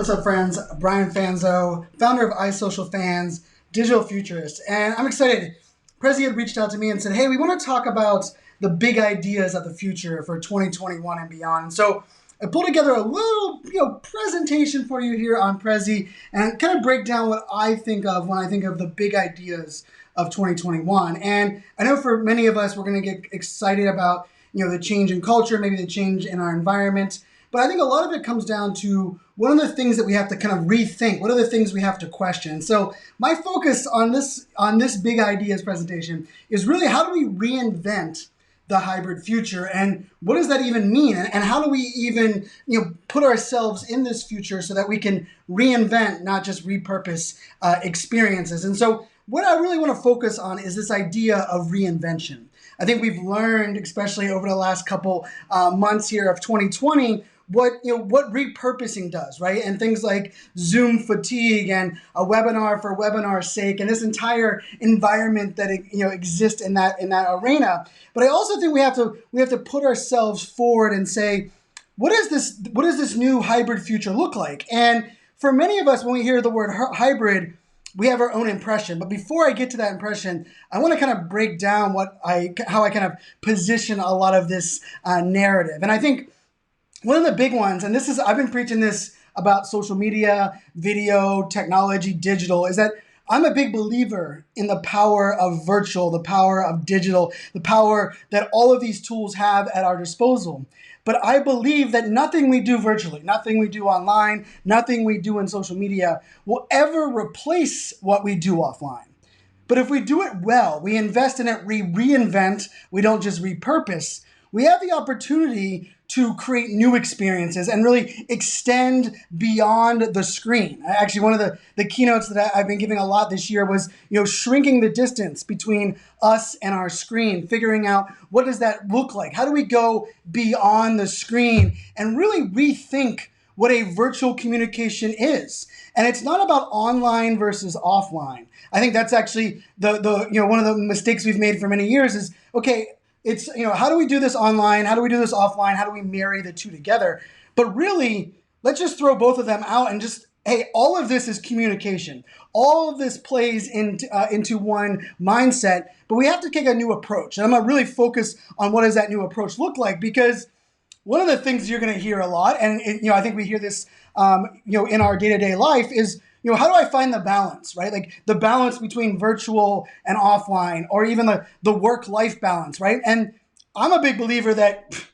What's up, friends? Brian Fanzo, founder of iSocialFanz, digital futurist. And I'm excited. Prezi had reached out to me and said, hey, we want to talk about the big ideas of the future for 2021 and beyond. And so I pulled together a little presentation for you here on Prezi and kind of break down what I think of when I think of the big ideas of 2021. And I know for many of us, we're going to get excited about the change in culture, maybe the change in our environment. But I think a lot of it comes down to what are the things that we have to kind of rethink? What are the things we have to question? So my focus on this big ideas presentation is really how do we reinvent the hybrid future, and what does that even mean? And how do we even put ourselves in this future so that we can reinvent, not just repurpose experiences? And so what I really want to focus on is this idea of reinvention. I think we've learned, especially over the last couple months here of 2020, what repurposing does, right? And things like Zoom fatigue and a webinar for webinar's sake, and this entire environment that exists in that arena. But I also think we have to put ourselves forward and say, what is this new hybrid future look like? And for many of us, when we hear the word hybrid, we have our own impression. But before I get to that impression, I want to kind of break down how I kind of position a lot of this narrative. And I think one of the big ones, and I've been preaching this about social media, video, technology, digital, is that I'm a big believer in the power of virtual, the power of digital, the power that all of these tools have at our disposal. But I believe that nothing we do virtually, nothing we do online, nothing we do in social media will ever replace what we do offline. But if we do it well, we invest in it, we reinvent, we don't just repurpose, we have the opportunity to create new experiences and really extend beyond the screen. Actually, one of the keynotes that I've been giving a lot this year was, shrinking the distance between us and our screen, figuring out what does that look like? How do we go beyond the screen and really rethink what a virtual communication is? And it's not about online versus offline. I think that's actually the one of the mistakes we've made for many years is, okay, it's, how do we do this online? How do we do this offline? How do we marry the two together? But really, let's just throw both of them out and just, hey, all of this is communication. All of this plays into one mindset, but we have to take a new approach. And I'm going to really focus on what does that new approach look like, because one of the things you're going to hear a lot, and I think we hear this, in our day-to-day life is, how do I find the balance, right? Like the balance between virtual and offline, or even the work-life balance, right? And I'm a big believer that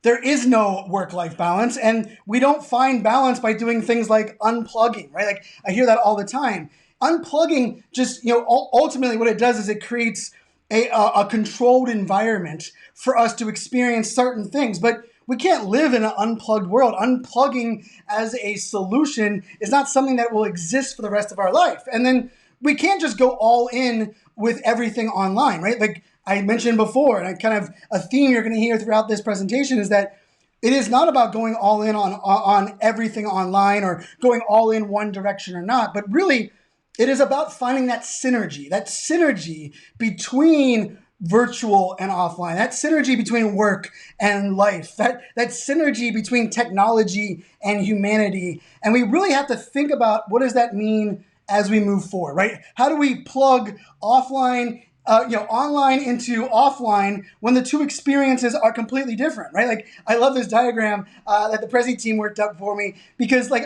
there is no work-life balance, and we don't find balance by doing things like unplugging, right? Like I hear that all the time. Unplugging just, ultimately what it does is it creates a controlled environment for us to experience certain things, but we can't live in an unplugged world. Unplugging as a solution is not something that will exist for the rest of our life. And then we can't just go all in with everything online, right? Like I mentioned before, and kind of a theme you're going to hear throughout this presentation is that it is not about going all in on everything online or going all in one direction or not, but really it is about finding that synergy between virtual and offline, that synergy between work and life, that synergy between technology and humanity. And we really have to think about what does that mean as we move forward, right? How do we plug offline, online into offline when the two experiences are completely different, right? Like I love this diagram that the Prezi team worked up for me because look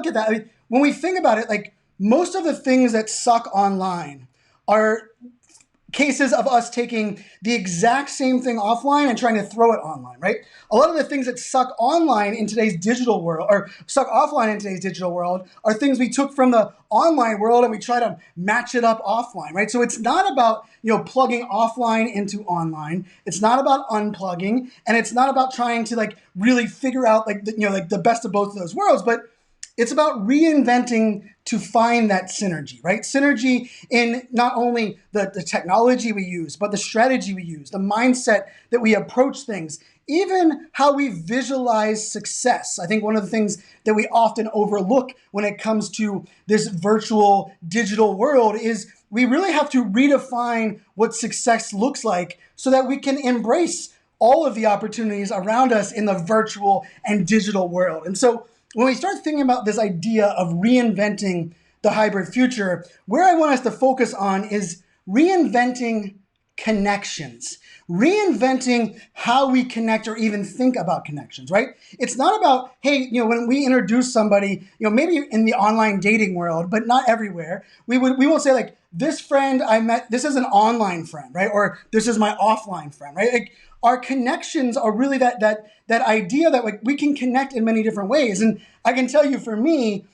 at that. When we think about it, like most of the things that suck online are cases of us taking the exact same thing offline and trying to throw it online, right? A lot of the things that suck online in today's digital world, or suck offline in today's digital world, are things we took from the online world and we try to match it up offline, right? So it's not about, plugging offline into online. It's not about unplugging, and it's not about trying to really figure out the best of both of those worlds, but it's about reinventing to find that synergy, right? Synergy in not only the technology we use, but the strategy we use, the mindset that we approach things, even how we visualize success. I think one of the things that we often overlook when it comes to this virtual digital world is we really have to redefine what success looks like so that we can embrace all of the opportunities around us in the virtual and digital world. And so when we start thinking about this idea of reinventing the hybrid future, where I want us to focus on is reinventing connections, reinventing how we connect or even think about connections, right? It's not about, hey, when we introduce somebody, maybe in the online dating world, but not everywhere, we won't say like, this friend I met, this is an online friend, right? Or this is my offline friend, right? Like, our connections are really that idea that like we can connect in many different ways. And I can tell you, for me,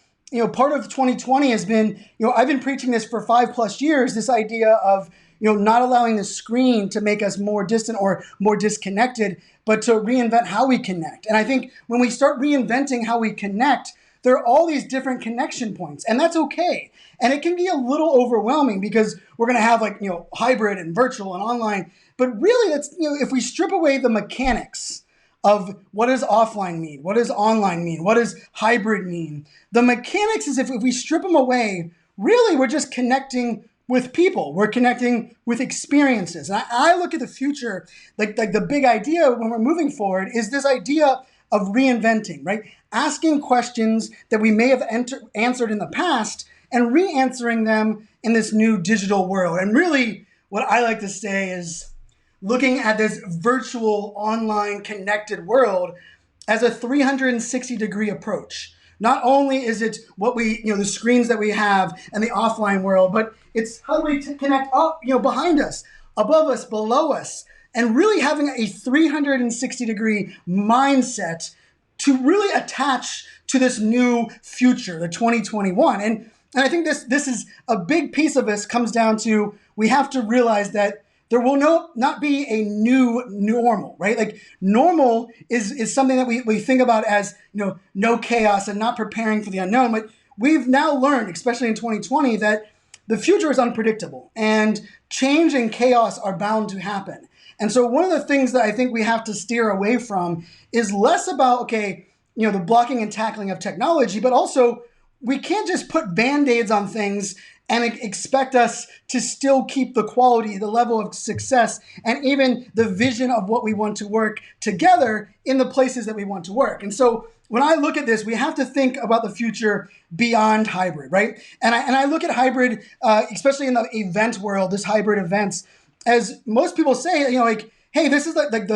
part of 2020 has been, I've been preaching this for 5+ years, this idea of, not allowing the screen to make us more distant or more disconnected, but to reinvent how we connect. And I think when we start reinventing how we connect, there are all these different connection points, and that's okay. And it can be a little overwhelming because we're going to have like, hybrid and virtual and online. But really, that's, if we strip away the mechanics of what does offline mean, what does online mean, what does hybrid mean, the mechanics is if we strip them away, really we're just connecting with people. We're connecting with experiences. And I look at the future, like the big idea when we're moving forward is this idea of reinventing, right? Asking questions that we may have answered in the past and re-answering them in this new digital world. And really, what I like to say is looking at this virtual, online, connected world as a 360-degree approach. Not only is it what we, the screens that we have and the offline world, but it's how do we connect up, behind us, above us, below us, and really having a 360-degree mindset to really attach to this new future, the 2021. And I think this is a big piece of this comes down to we have to realize that there will not be a new normal, right? Like normal is something that we think about as, no chaos and not preparing for the unknown. But we've now learned, especially in 2020, that the future is unpredictable and change and chaos are bound to happen. And so one of the things that I think we have to steer away from is less about, the blocking and tackling of technology, but also we can't just put Band-Aids on things and expect us to still keep the quality, the level of success, and even the vision of what we want to work together in the places that we want to work. And so when I look at this, we have to think about the future beyond hybrid, right? And I look at hybrid, especially in the event world, this hybrid events, as most people say, hey, this is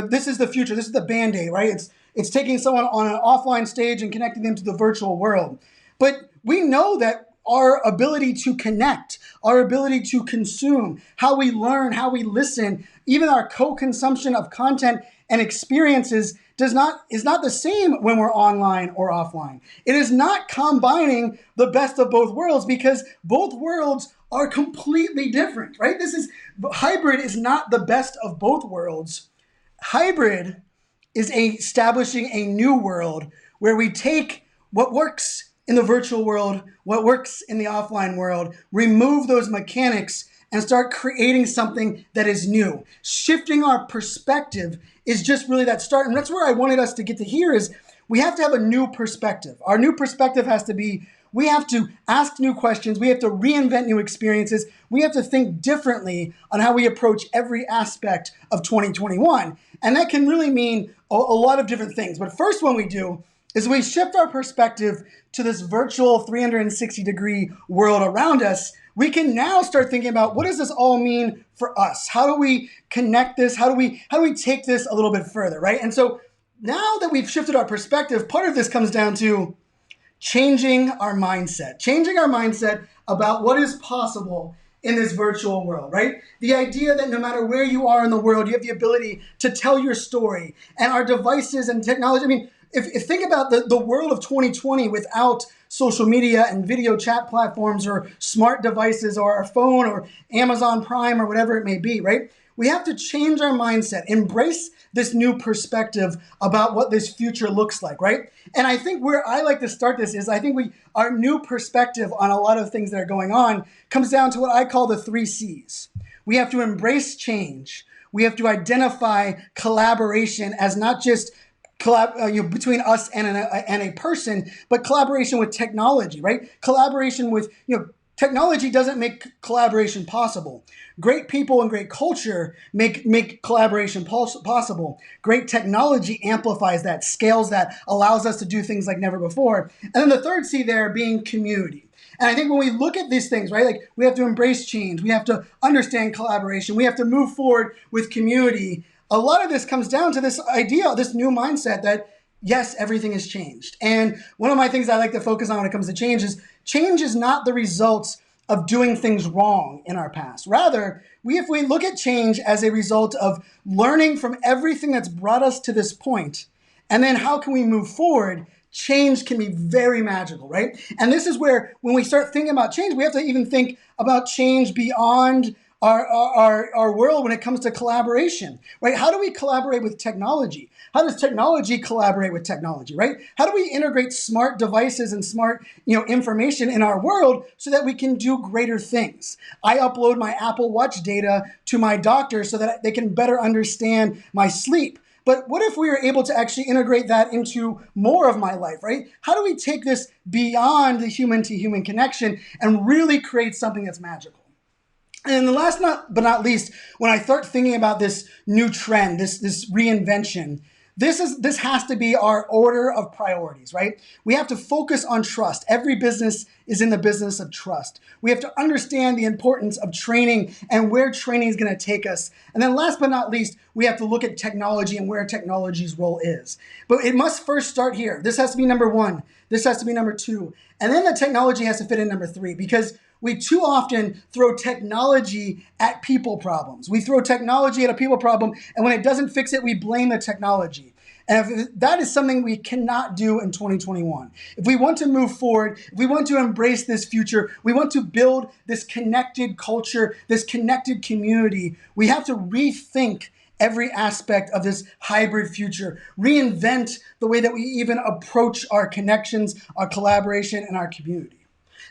this is the future, this is the Band-Aid, right? It's taking someone on an offline stage and connecting them to the virtual world. But we know that our ability to connect, our ability to consume, how we learn, how we listen, even our co-consumption of content and experiences is not the same when we're online or offline. It is not combining the best of both worlds because both worlds are completely different, right? Hybrid is not the best of both worlds. Hybrid is establishing a new world where we take what works in the virtual world, what works in the offline world, remove those mechanics and start creating something that is new. Shifting our perspective is just really that start. And that's where I wanted us to get to here is we have to have a new perspective. Our new perspective has to be, we have to ask new questions. We have to reinvent new experiences. We have to think differently on how we approach every aspect of 2021. And that can really mean a lot of different things. But first one we do is we shift our perspective to this virtual 360-degree world around us. We can now start thinking about what does this all mean for us? How do we connect this? How do we take this a little bit further, right? And so now that we've shifted our perspective, part of this comes down to changing our mindset about what is possible in this virtual world, right? The idea that no matter where you are in the world, you have the ability to tell your story, and our devices and technology. I mean, if think about the world of 2020 without social media and video chat platforms or smart devices or our phone or Amazon Prime or whatever it may be, right? We have to change our mindset, embrace this new perspective about what this future looks like, right? And I think where I like to start this is I think our new perspective on a lot of things that are going on comes down to what I call the 3 C's. We have to embrace change. We have to identify collaboration as not just between us and a person, but collaboration with technology, right? Collaboration with, Technology doesn't make collaboration possible. Great people and great culture make collaboration possible. Great technology amplifies that, scales that, allows us to do things like never before. And then the third C there being community. And I think when we look at these things, right, like we have to embrace change, we have to understand collaboration, we have to move forward with community. A lot of this comes down to this idea, this new mindset that yes, everything has changed. And one of my things I like to focus on when it comes to change is not the results of doing things wrong in our past. Rather, if we look at change as a result of learning from everything that's brought us to this point, and then how can we move forward, change can be very magical, right? And this is where, when we start thinking about change, we have to even think about change beyond our world when it comes to collaboration, right? How do we collaborate with technology? How does technology collaborate with technology, right? How do we integrate smart devices and smart, information in our world so that we can do greater things? I upload my Apple Watch data to my doctor so that they can better understand my sleep. But what if we were able to actually integrate that into more of my life, right? How do we take this beyond the human-to-human connection and really create something that's magical? And the last but not least, when I start thinking about this new trend, this reinvention, this has to be our order of priorities, right? We have to focus on trust. Every business is in the business of trust. We have to understand the importance of training and where training is going to take us. And then last but not least, we have to look at technology and where technology's role is. But it must first start here. This has to be number one. This has to be number two. And then the technology has to fit in number three, because we too often throw technology at people problems. We throw technology at a people problem, and when it doesn't fix it, we blame the technology. And that is something we cannot do in 2021. If we want to move forward, if we want to embrace this future, we want to build this connected culture, this connected community, we have to rethink every aspect of this hybrid future, reinvent the way that we even approach our connections, our collaboration, and our community.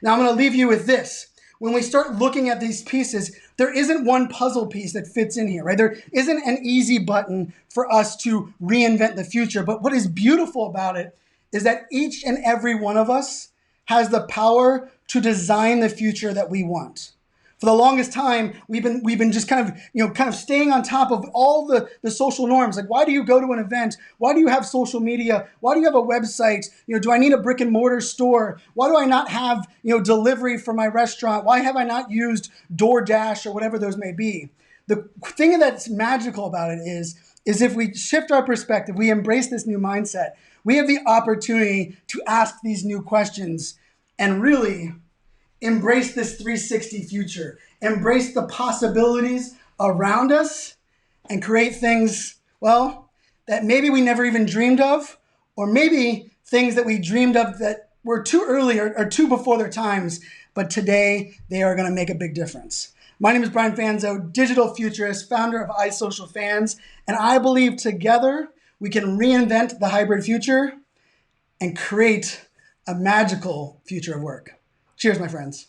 Now, I'm going to leave you with this. When we start looking at these pieces, there isn't one puzzle piece that fits in here, right? There isn't an easy button for us to reinvent the future. But what is beautiful about it is that each and every one of us has the power to design the future that we want. For the longest time, we've been just kind of staying on top of all the social norms. Like, why do you go to an event? Why do you have social media? Why do you have a website? Do I need a brick and mortar store? Why do I not have delivery for my restaurant? Why have I not used DoorDash or whatever those may be? The thing that's magical about it is if we shift our perspective, we embrace this new mindset, we have the opportunity to ask these new questions and really embrace this 360 future, embrace the possibilities around us, and create things, that maybe we never even dreamed of, or maybe things that we dreamed of that were too early or too before their times, but today they are going to make a big difference. My name is Brian Fanzo, digital futurist, founder of iSocialFanz, and I believe together we can reinvent the hybrid future and create a magical future of work. Cheers, my friends.